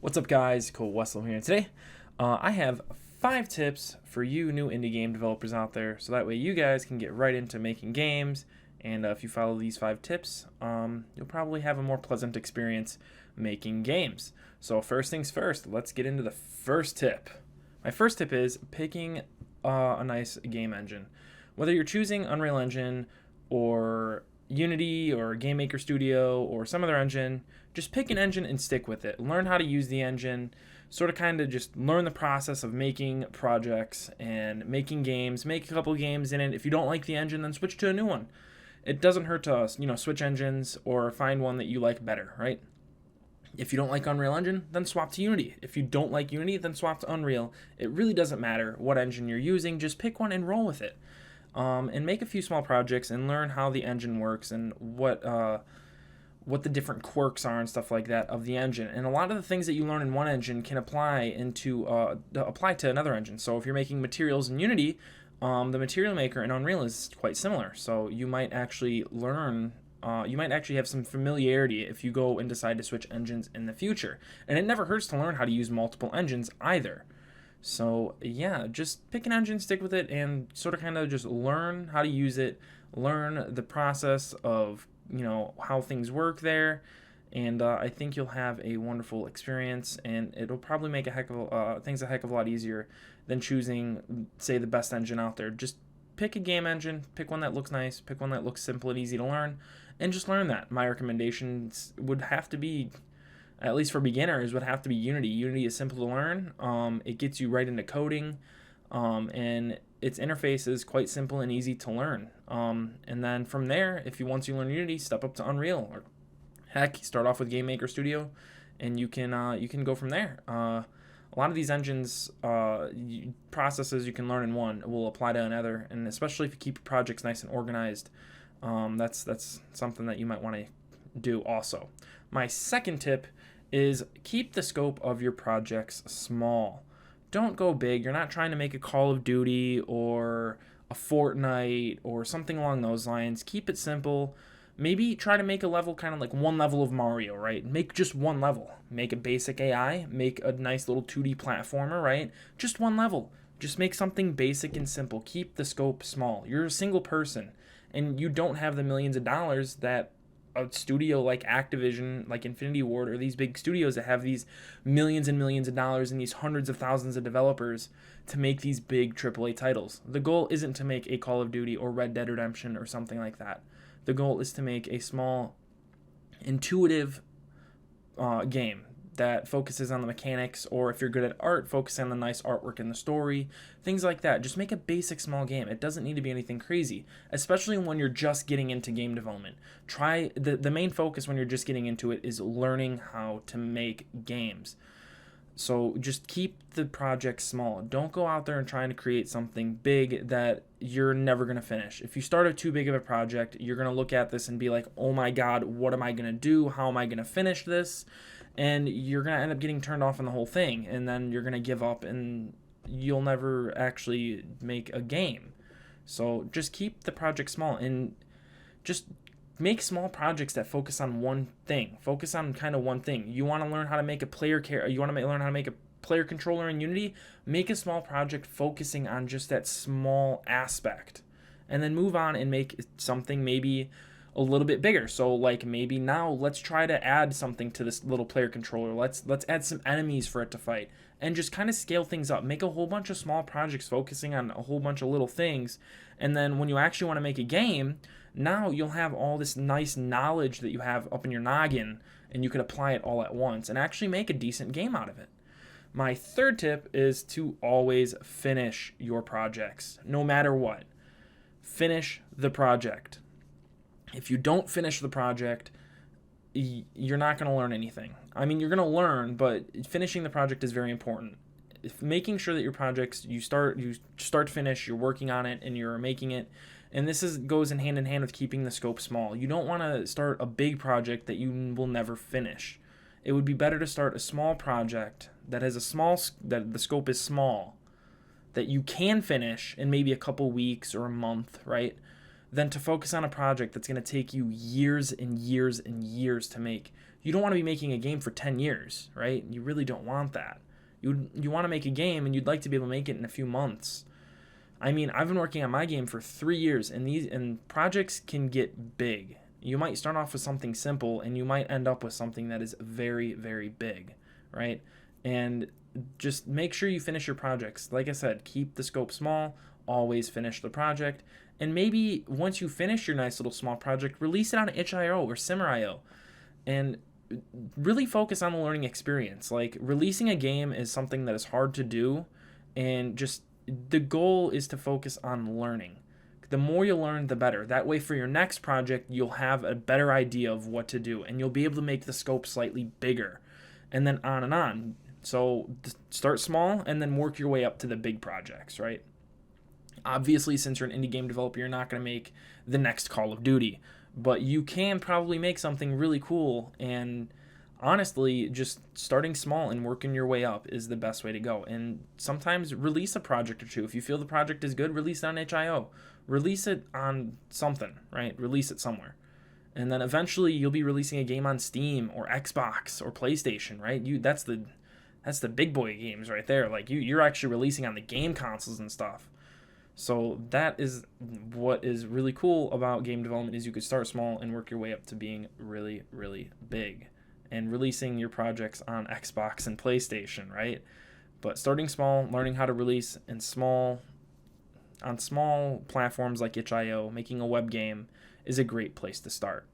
What's up, guys? Cwesolo here. And today, I have 5 tips for you new indie game developers out there, so that way you guys can get right into making games. And if you follow these 5 tips, you'll probably have a more pleasant experience making games. So first things first, let's get into the first tip. My first tip is picking a nice game engine. Whether you're choosing Unreal Engine or Unity or Game Maker Studio or some other engine, just pick an engine and stick with it. Learn how to use the engine, sort of kind of just learn the process of making projects and making games. Make a couple games in it. If you don't like the engine, then switch to a new one. It doesn't hurt to switch engines or find one that you like better, right? If you don't like Unreal Engine, then swap to Unity. If you don't like Unity, then swap to Unreal. It really doesn't matter what engine you're using. Just pick one and roll with it. And make a few small projects and learn how the engine works and what the different quirks are and stuff like that of the engine. And a lot of the things that you learn in one engine can apply to another engine. So if you're making materials in Unity, the material maker in Unreal is quite similar. So you might actually learn. You might actually have some familiarity if you go and decide to switch engines in the future. And it never hurts to learn how to use multiple engines either. So yeah, just pick an engine, stick with it, and sort of kind of just learn how to use it, learn the process of how things work there, and I think you'll have a wonderful experience, and it'll probably make things a heck of a lot easier than choosing, say, the best engine out there. Just pick a game engine, pick one that looks nice, pick one that looks simple and easy to learn, and just learn that. My recommendations would have to be, at least for beginners, would have to be Unity. Unity is simple to learn. It gets you right into coding, and its interface is quite simple and easy to learn. And then from there, once you learn Unity, step up to Unreal, or heck, start off with Game Maker Studio, and you can go from there. A lot of these engines, processes you can learn in one will apply to another, and especially if you keep your projects nice and organized, that's something that you might want to do also. My second tip is keep the scope of your projects small. Don't go big. You're not trying to make a Call of Duty or a Fortnite or something along those lines. Keep it simple. Maybe try to make a level kind of like one level of Mario, right? Make just one level. Make a basic AI. Make a nice little 2D platformer, right? Just one level. Just make something basic and simple. Keep the scope small. You're a single person, and you don't have the millions of dollars that a studio like Activision, like Infinity Ward, or these big studios that have these millions and millions of dollars and these hundreds of thousands of developers to make these big AAA titles. The goal isn't to make a Call of Duty or Red Dead Redemption or something like that. The goal is to make a small, intuitive game that focuses on the mechanics, or if you're good at art, focus on the nice artwork and the story, things like that. Just make a basic small game. It doesn't need to be anything crazy, especially when you're just getting into game development. The main focus when you're just getting into it is learning how to make games. So just keep the project small. Don't go out there and trying to create something big that you're never going to finish. If you start too big of a project, you're going to look at this and be like, oh my God, what am I going to do? How am I going to finish this? And you're going to end up getting turned off on the whole thing. And then you're going to give up and you'll never actually make a game. So just keep the project small and just make small projects that focus on one thing. Focus on kind of one thing. You want to learn how to make a learn how to make a player controller in Unity? Make a small project focusing on just that small aspect. And then move on and make something maybe a little bit bigger. So like maybe now let's try to add something to this little player controller. Let's add some enemies for it to fight and just kind of scale things up. Make a whole bunch of small projects focusing on a whole bunch of little things. And then when you actually want to make a game, now you'll have all this nice knowledge that you have up in your noggin, and you could apply it all at once and actually make a decent game out of it. My third tip is to always finish your projects, no matter what. Finish the project. If you don't finish the project, you're not going to learn anything. I mean, you're going to learn, but finishing the project is very important. Making sure that your projects, you start to finish, you're working on it, and you're making it. And this goes in hand with keeping the scope small. You don't want to start a big project that you will never finish. It would be better to start a small project that the scope is small, that you can finish in maybe a couple weeks or a month, right? than to focus on a project that's going to take you years and years and years to make. You don't want to be making a game for 10 years, right? You really don't want that. You want to make a game, and you'd like to be able to make it in a few months. I mean, I've been working on my game for 3 years, and projects can get big. You might start off with something simple, and you might end up with something that is very, very big, right? And just make sure you finish your projects. Like I said, keep the scope small, always finish the project, and maybe once you finish your nice little small project, release it on itch.io or Simmer.io, and really focus on the learning experience. Like, releasing a game is something that is hard to do, and just the goal is to focus on learning. The more you learn, the better. That way, for your next project, you'll have a better idea of what to do, and you'll be able to make the scope slightly bigger, and then on and on. So start small and then work your way up to the big projects, right? Obviously, since you're an indie game developer, you're not going to make the next Call of Duty, but you can probably make something really cool. And honestly, just starting small and working your way up is the best way to go. And sometimes release a project or two. If you feel the project is good, release it on itch.io. Release it on something, right? Release it somewhere. And then eventually you'll be releasing a game on Steam or Xbox or PlayStation, right? That's the big boy games right there. Like, you're actually releasing on the game consoles and stuff. So that is what is really cool about game development, is you could start small and work your way up to being really, really big and releasing your projects on Xbox and PlayStation, right? But starting small, learning how to release on small platforms like itch.io, making a web game is a great place to start.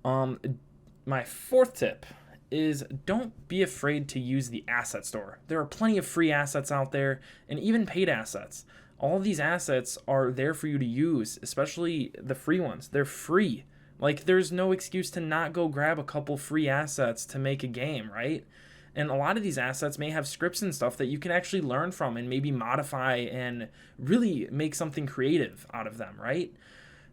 My fourth tip is don't be afraid to use the asset store. There are plenty of free assets out there, and even paid assets. All of these assets are there for you to use, especially the free ones. They're free. Like, there's no excuse to not go grab a couple free assets to make a game, right? And a lot of these assets may have scripts and stuff that you can actually learn from and maybe modify and really make something creative out of them, right?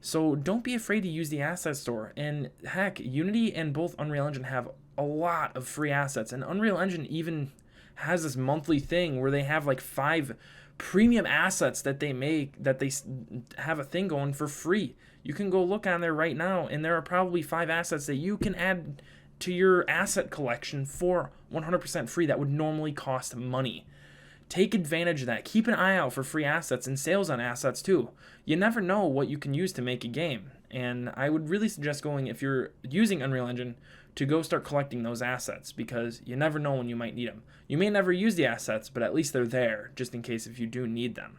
So don't be afraid to use the asset store. And heck, Unity and both Unreal Engine have a lot of free assets. And Unreal Engine even has this monthly thing where they have like 5 premium assets that they make, that they have a thing going for free. You can go look on there right now, and there are probably 5 assets that you can add to your asset collection for 100% free that would normally cost money. Take advantage of that. Keep an eye out for free assets and sales on assets too. You never know what you can use to make a game. And I would really suggest going, if you're using Unreal Engine, to go start collecting those assets, because you never know when you might need them. You may never use the assets, but at least they're there just in case if you do need them.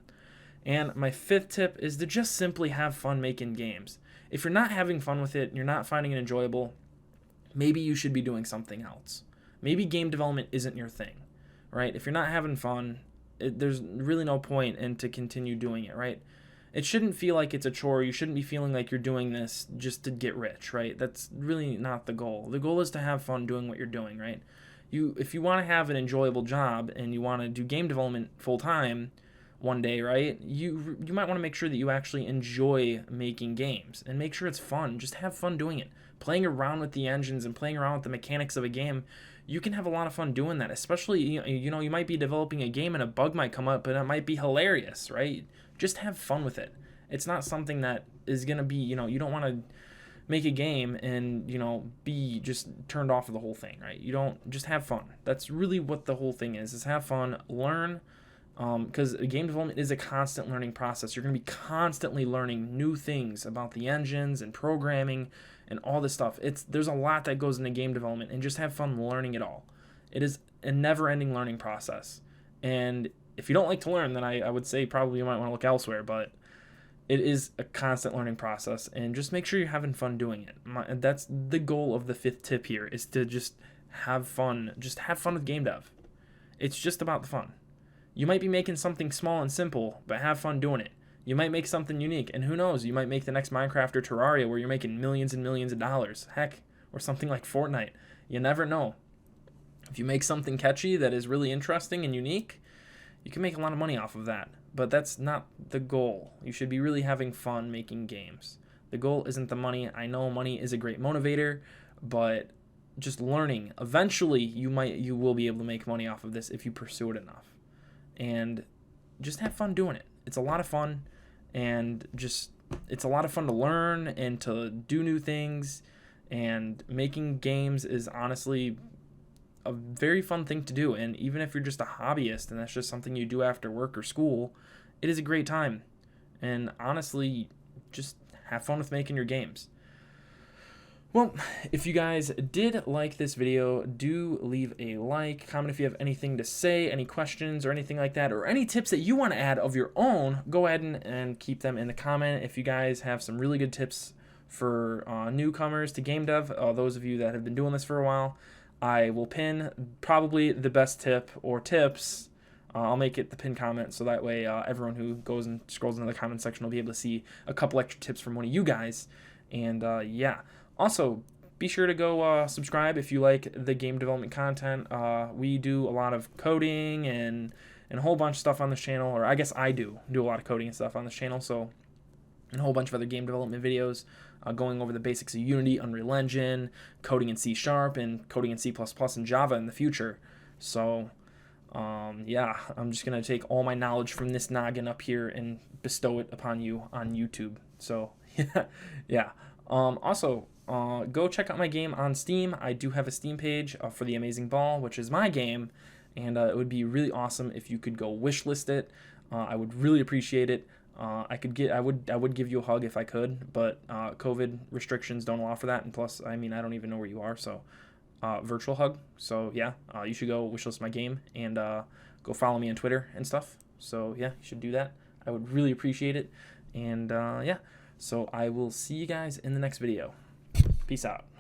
And my 5th tip is to just simply have fun making games. If you're not having fun with it and you're not finding it enjoyable, maybe you should be doing something else. Maybe game development isn't your thing, right? If you're not having fun, there's really no point in to continue doing it, right? It shouldn't feel like it's a chore. You shouldn't be feeling like you're doing this just to get rich, right? That's really not the goal. The goal is to have fun doing what you're doing, right? If you want to have an enjoyable job and you want to do game development full time one day, right? You might want to make sure that you actually enjoy making games and make sure it's fun. Just have fun doing it. Playing around with the engines and playing around with the mechanics of a game, you can have a lot of fun doing that. Especially, you might be developing a game and a bug might come up, but it might be hilarious, right? Just have fun with it. It's not something that is going to be, you don't want to make a game and, be just turned off of the whole thing, right? You don't, just have fun. That's really what the whole thing is have fun, learn, because game development is a constant learning process. You're going to be constantly learning new things about the engines and programming and all this stuff. There's a lot that goes into game development, and just have fun learning it all. It is a never-ending learning process. And if you don't like to learn, then I would say probably you might want to look elsewhere, but it is a constant learning process, and just make sure you're having fun doing it. That's the goal of the 5th tip here, is to just have fun. Just have fun with game dev. It's just about the fun. You might be making something small and simple, but have fun doing it. You might make something unique, and who knows, you might make the next Minecraft or Terraria where you're making millions and millions of dollars. Heck, or something like Fortnite. You never know. If you make something catchy that is really interesting and unique, you can make a lot of money off of that. But that's not the goal. You should be really having fun making games. The goal isn't the money. I know money is a great motivator, but just learning. Eventually, you will be able to make money off of this if you pursue it enough. And just have fun doing it. It's a lot of fun, and just it's a lot of fun to learn and to do new things, and making games is honestly a very fun thing to do. And even if you're just a hobbyist and that's just something you do after work or school, it is a great time. And honestly, just have fun with making your games. Well, if you guys did like this video, do leave a like, comment if you have anything to say, any questions or anything like that, or any tips that you want to add of your own. Go ahead and keep them in the comment. If you guys have some really good tips for newcomers to game dev, those of you that have been doing this for a while, I will pin probably the best tip or tips. I'll make it the pin comment, so that way everyone who goes and scrolls into the comment section will be able to see a couple extra tips from one of you guys. And yeah. Also, be sure to go subscribe if you like the game development content. We do a lot of coding and a whole bunch of stuff on this channel, or I guess I do a lot of coding and stuff on this channel, so and a whole bunch of other game development videos going over the basics of Unity, Unreal Engine, coding in C#, and coding in C++ and Java in the future. So, yeah, I'm just going to take all my knowledge from this noggin up here and bestow it upon you on YouTube. So, yeah. Also, go check out my game on Steam. I do have a Steam page for The Amazing Ball, which is my game, and it would be really awesome if you could go wishlist it. I would really appreciate it. I would give you a hug if I could, but COVID restrictions don't allow for that, and plus, I mean, I don't even know where you are, so virtual hug. So yeah, you should go wishlist my game and go follow me on Twitter and stuff. So yeah, you should do that. I would really appreciate it, and yeah. So I will see you guys in the next video. Peace out.